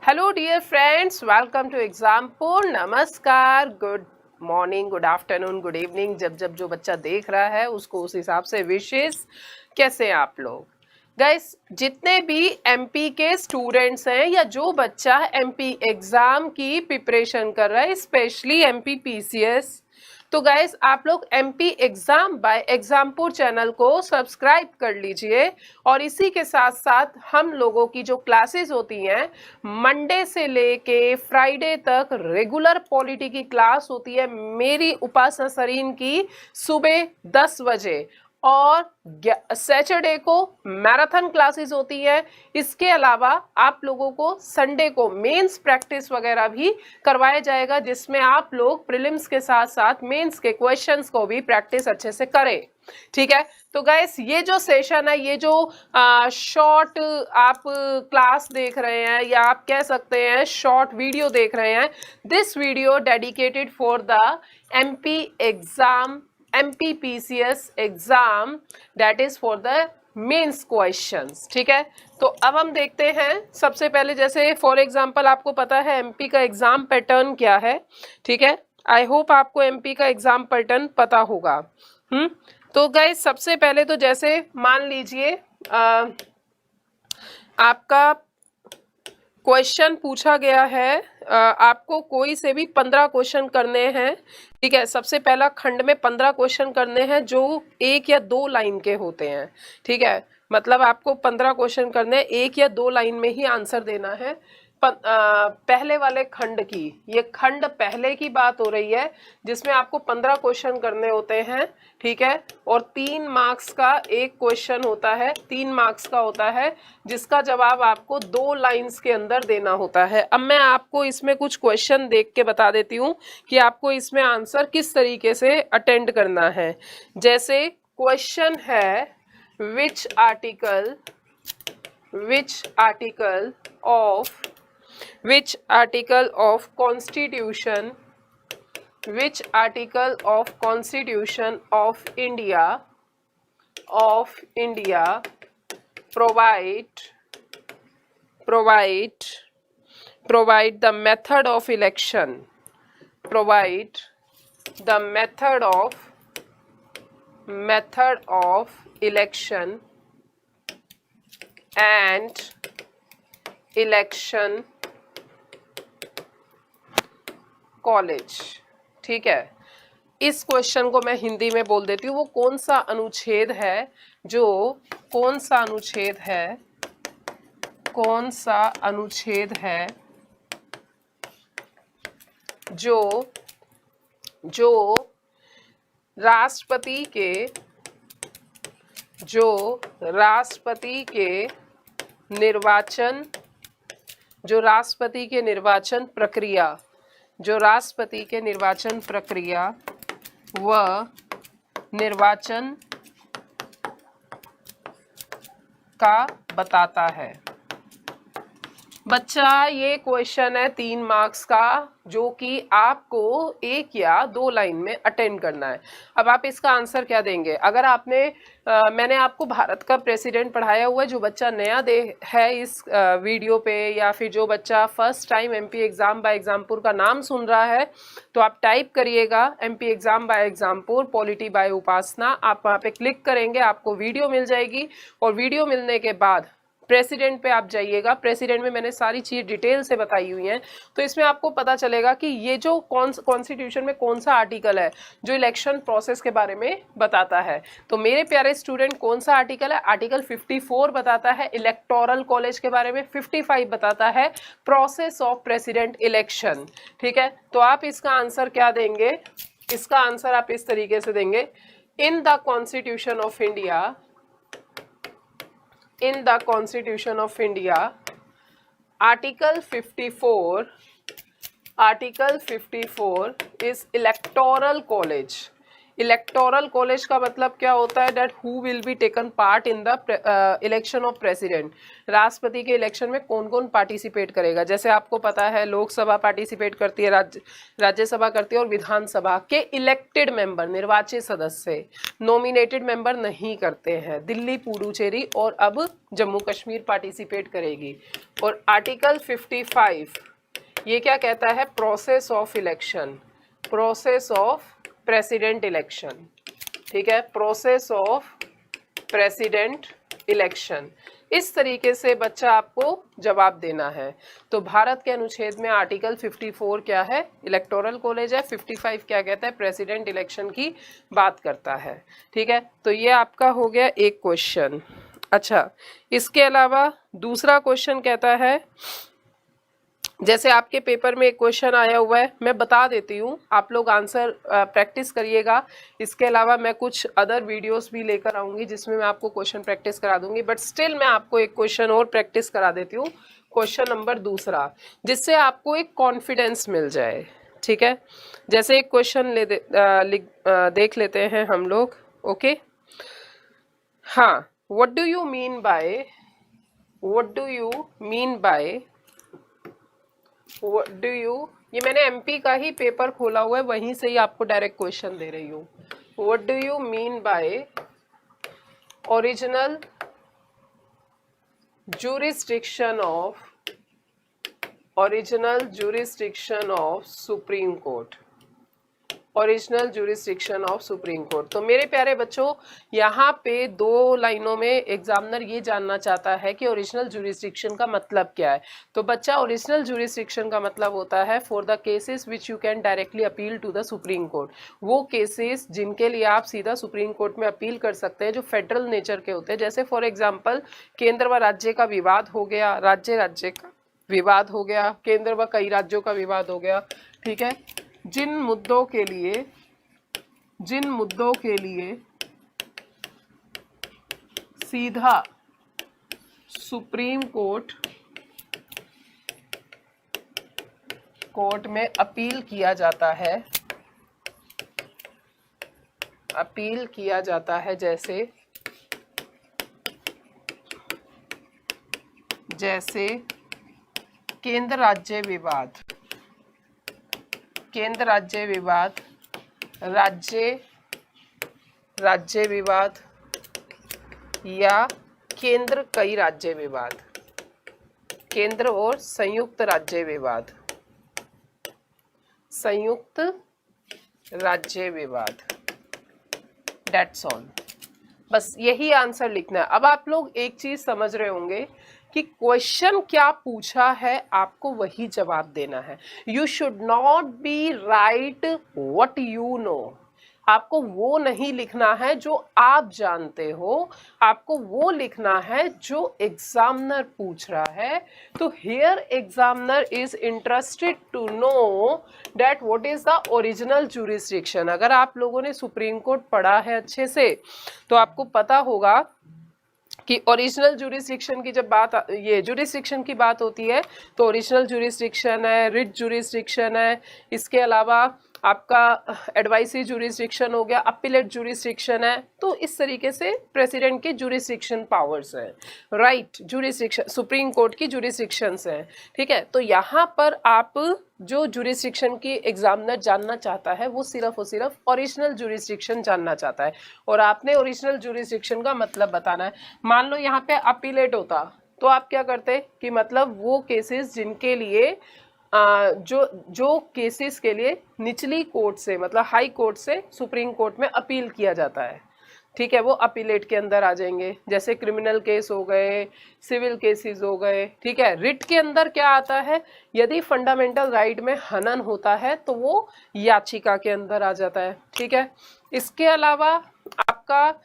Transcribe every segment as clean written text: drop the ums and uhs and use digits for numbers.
Hello dear friends, welcome to Exampur. नमस्कार, good morning, good afternoon, good evening. जब जब जो बच्चा देख रहा है उसको उस हिसाब से विशेष। कैसे हैं आप लोग गाइस? जितने भी एमपी के स्टूडेंट्स हैं या जो बच्चा एमपी एग्जाम की प्रिपरेशन कर रहा है, स्पेशली एमपी पीसीएस, तो गाइस आप लोग MP exam by Exampur channel को सब्सक्राइब कर लीजिए। और इसी के साथ साथ हम लोगों की जो क्लासेस होती हैं मंडे से लेके फ्राइडे तक रेगुलर पॉलिटी की क्लास होती है मेरी उपासना सरीन की सुबह 10 बजे, और सैटरडे को मैराथन क्लासेस होती है। इसके अलावा आप लोगों को संडे को मेंस प्रैक्टिस वगैरह भी करवाया जाएगा, जिसमें आप लोग प्रीलिम्स के साथ साथ मेंस के क्वेश्चंस को भी प्रैक्टिस अच्छे से करें। ठीक है, तो गाइस ये जो सेशन है, ये जो शॉर्ट आप क्लास देख रहे हैं या आप कह सकते हैं शॉर्ट वीडियो देख रहे हैं, this video dedicated for the MP exam, MP PCS exam, that is for the mains questions. ठीक है, तो अब हम देखते हैं। सबसे पहले जैसे फॉर एग्जांपल आपको पता है एमपी का एग्जाम पैटर्न क्या है। ठीक है, आई होप आपको एमपी का एग्जाम पैटर्न पता होगा। तो गाइस सबसे पहले तो जैसे मान लीजिए आपका क्वेश्चन पूछा गया है, आपको कोई से भी 15 क्वेश्चन करने हैं। ठीक है, सबसे पहला खंड में 15 क्वेश्चन करने हैं जो 1 या 2 लाइन के होते हैं। ठीक है, मतलब आपको 15 क्वेश्चन करने हैं, 1 या 2 लाइन में ही आंसर देना है। पहले वाले खंड की, ये खंड पहले की बात हो रही है जिसमें आपको 15 क्वेश्चन करने होते हैं। ठीक है, और 3 मार्क्स का एक क्वेश्चन होता है, 3 मार्क्स का होता है, जिसका जवाब आपको 2 लाइंस के अंदर देना होता है। अब मैं आपको इसमें कुछ क्वेश्चन देख के बता देती हूँ कि आपको इसमें आंसर किस तरीके से अटेंड करना है। जैसे क्वेश्चन है, which article of constitution of India provide the method of election, and election college. ठीक है, इस क्वेश्चन को मैं हिंदी में बोल देती हूँ। वो कौन सा अनुच्छेद है जो राष्ट्रपति के निर्वाचन प्रक्रिया व निर्वाचन का बताता है। बच्चा, ये क्वेश्चन है 3 मार्क्स का, जो कि आपको 1 या 2 लाइन में अटेंड करना है। अब आप इसका आंसर क्या देंगे? अगर मैंने आपको भारत का प्रेसिडेंट पढ़ाया हुआ है, जो बच्चा नया है इस वीडियो पे, या फिर जो बच्चा first time MP exam by Exampur का नाम सुन रहा है, तो आप टाइप करिएगा MP exam by Exampur polity by Upasana. आप वहाँ पे क्लिक करेंगे, आपको वीडियो मिल जाएगी, और वीडियो मिलने के बाद प्रेसिडेंट पे आप जाइएगा। प्रेसिडेंट में मैंने सारी चीज डिटेल से बताई हुई हैं, तो इसमें आपको पता चलेगा कि ये जो कॉन्स्टिट्यूशन में कौन सा आर्टिकल है जो इलेक्शन प्रोसेस के बारे में बताता है। तो मेरे प्यारे स्टूडेंट, कौन सा आर्टिकल है? आर्टिकल 54 बताता है इलेक्टोरल कॉलेज के बारे में, 55 बताता है प्रोसेस ऑफ प्रेसिडेंट इलेक्शन। ठीक है, तो आप इसका आंसर क्या देंगे? इसका आंसर आप इस तरीके से देंगे, in the constitution of India Article 54 is electoral college. Electoral college का मतलब क्या होता है? That who will be taken part in the election of president. राष्ट्रपति के इलेक्शन में कौन कौन पार्टिसिपेट करेगा? जैसे आपको पता है लोकसभा पार्टिसिपेट करती है, राज्यसभा करती है, और विधानसभा के इलेक्टेड मेंबर, निर्वाचित सदस्य, नॉमिनेटेड मेंबर नहीं करते हैं। दिल्ली, पुडुचेरी और अब जम्मू कश्मीर पार्टिसिपेट करेगी। और आर्टिकल 55 ये क्या कहता है? Process of election, process of president election, ठीक है, प्रोसेस ऑफ प्रेसिडेंट इलेक्शन। इस तरीके से बच्चा आपको जवाब देना है। तो भारत के अनुच्छेद में आर्टिकल 54 क्या है? इलेक्टोरल कॉलेज है। 55 क्या कहता है? प्रेसिडेंट इलेक्शन की बात करता है, ठीक है। तो ये आपका हो गया एक क्वेश्चन। अच्छा, इसके अलावा दूसरा क्वेश्चन कहता है, जैसे आपके पेपर में एक क्वेश्चन आया हुआ है, मैं बता देती हूँ, आप लोग आंसर प्रैक्टिस करिएगा। इसके अलावा मैं कुछ अदर वीडियोस भी लेकर आऊँगी जिसमें मैं आपको क्वेश्चन प्रैक्टिस करा दूंगी, बट स्टिल मैं आपको एक क्वेश्चन और प्रैक्टिस करा देती हूँ, क्वेश्चन नंबर दूसरा, जिससे आपको एक कॉन्फिडेंस मिल जाए, ठीक है। जैसे एक क्वेश्चन देख लेते हैं हम लोग, ओके। हाँ, what do you mean by What do you, ये मैंने एमपी का ही पेपर खोला हुआ है, वहीं से ही आपको डायरेक्ट क्वेश्चन दे रही हूँ। What do you mean by original jurisdiction of Supreme Court? Original jurisdiction of supreme court. तो मेरे प्यारे बच्चों, यहाँ पे दो लाइनों में एग्जामिनर ये जानना चाहता है कि ओरिजिनल जुरिस्डिक्शन का मतलब क्या है। तो बच्चा, ओरिजिनल जुरिस्डिक्शन का मतलब होता है for the cases which you can directly appeal to the supreme court. वो केसेस जिनके लिए आप सीधा सुप्रीम कोर्ट में अपील कर सकते हैं, जो फेडरल नेचर के होते हैं। जैसे फॉर एग्जाम्पल केंद्र व राज्य का विवाद हो गया, राज्य का विवाद हो गया, केंद्र व कई राज्यों का विवाद हो गया, ठीक है। जिन मुद्दों के लिए सीधा सुप्रीम कोर्ट में अपील किया जाता है, जैसे केंद्र राज्य विवाद, राज्य विवाद या केंद्र कई राज्य विवाद, केंद्र और संयुक्त राज्य विवाद, डेट्स ऑल। बस यही आंसर लिखना है। अब आप लोग एक चीज समझ रहे होंगे कि क्वेश्चन क्या पूछा है, आपको वही जवाब देना है। You should not be right what you know. आपको वो नहीं लिखना है जो आप जानते हो, आपको वो लिखना है जो एग्जामिनर पूछ रहा है। तो here examiner is interested to know that what is the original jurisdiction. अगर आप लोगों ने सुप्रीम कोर्ट पढ़ा है अच्छे से, तो आपको पता होगा कि ओरिजिनल जुरिस्डिक्शन की जब ये जुरिस्डिक्शन की बात होती है, तो ओरिजिनल जुरिस्डिक्शन है, रिट जुरिस्डिक्शन है, इसके अलावा आपका एडवाइसरी जुरिस्डिक्शन हो गया, अपीलेट जुरिस्डिक्शन है। तो इस तरीके से प्रेसिडेंट के जुरिस्डिक्शन पावर्स हैं, राइट, जुरिस्डिक्शन सुप्रीम कोर्ट की जुरिस्डिक्शंस हैं, ठीक है। तो यहाँ पर आप जो जुरिस्डिक्शन की एग्जामिनर जानना चाहता है, वो सिर्फ और सिर्फ ओरिजिनल जुरिस्डिक्शन जानना चाहता है, और आपने ओरिजिनल जुरिस्डिक्शन का मतलब बताना है। मान लो यहाँ पे अपीलेट होता, तो आप क्या करते कि मतलब वो केसेस जिनके लिए जो केसेस के लिए निचली कोर्ट से, मतलब हाई कोर्ट से सुप्रीम कोर्ट में अपील किया जाता है, ठीक है, वो अपीलेट के अंदर आ जाएंगे। जैसे क्रिमिनल केस हो गए, सिविल केसेस हो गए, ठीक है। रिट के अंदर क्या आता है, यदि फंडामेंटल राइट में हनन होता है तो वो याचिका के अंदर आ जाता है, ठीक है। इसके अलावा आपका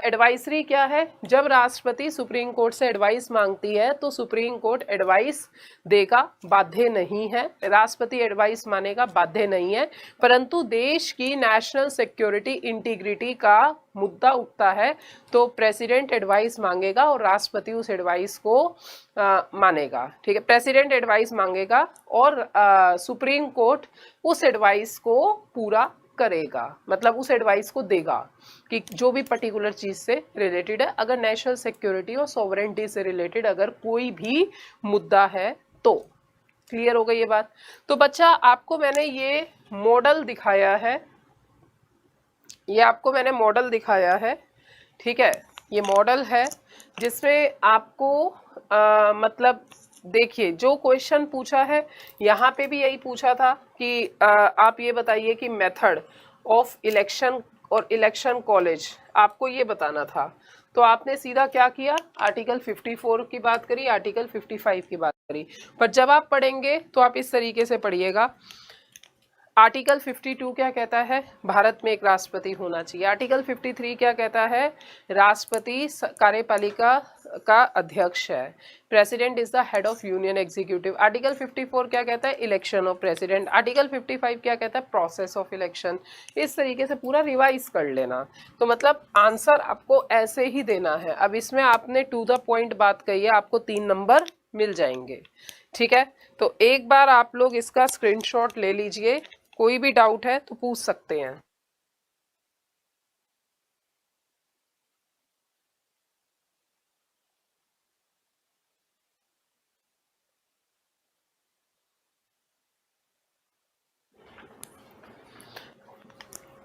एडवाइसरी क्या है, जब राष्ट्रपति सुप्रीम कोर्ट से एडवाइस मांगती है तो सुप्रीम कोर्ट एडवाइस देगा बाध्य नहीं है, राष्ट्रपति एडवाइस मानेगा बाध्य नहीं है, परंतु देश की नेशनल सिक्योरिटी इंटीग्रिटी का मुद्दा उठता है तो प्रेसिडेंट एडवाइस मांगेगा और राष्ट्रपति उस एडवाइस को मानेगा, ठीक है। प्रेसिडेंट एडवाइस मांगेगा और सुप्रीम कोर्ट उस एडवाइस को पूरा करेगा, मतलब उस एडवाइस को देगा कि जो भी पर्टिकुलर चीज से रिलेटेड है, अगर नेशनल सिक्योरिटी और सॉवरेंटी से रिलेटेड अगर कोई भी मुद्दा है तो। क्लियर हो गई ये बात? तो बच्चा आपको मैंने ये मॉडल दिखाया है, ये आपको मैंने मॉडल दिखाया है, ठीक है। ये मॉडल है जिसमें आपको मतलब देखिए जो क्वेश्चन पूछा है यहाँ पे भी यही पूछा था कि आप ये बताइए कि मेथड ऑफ इलेक्शन और इलेक्शन कॉलेज आपको ये बताना था। तो आपने सीधा क्या किया, आर्टिकल 54 की बात करी, आर्टिकल 55 की बात करी। पर जब आप पढ़ेंगे तो आप इस तरीके से पढ़िएगा। आर्टिकल 52 क्या कहता है, भारत में एक राष्ट्रपति होना चाहिए। आर्टिकल 53 क्या कहता है, राष्ट्रपति कार्यपालिका का अध्यक्ष है, president is the head of union executive. Article 54 क्या कहता है, इलेक्शन ऑफ प्रेसिडेंट। आर्टिकल 55 क्या कहता है, प्रोसेस ऑफ इलेक्शन। इस तरीके से पूरा रिवाइज कर लेना। तो मतलब आंसर आपको ऐसे ही देना है। अब इसमें आपने टू द पॉइंट बात कही है, आपको 3 नंबर मिल जाएंगे, ठीक है। तो एक बार आप लोग इसका स्क्रीनशॉट ले लीजिए, कोई भी डाउट है तो पूछ सकते हैं।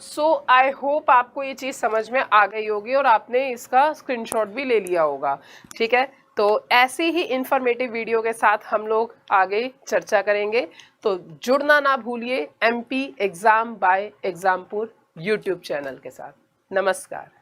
सो आई होप आपको ये चीज़ समझ में आ गई होगी और आपने इसका स्क्रीनशॉट भी ले लिया होगा, ठीक है। तो ऐसी ही इंफॉर्मेटिव वीडियो के साथ हम लोग आगे चर्चा करेंगे। तो जुड़ना ना भूलिए MP exam by Exampur YouTube channel के साथ। नमस्कार।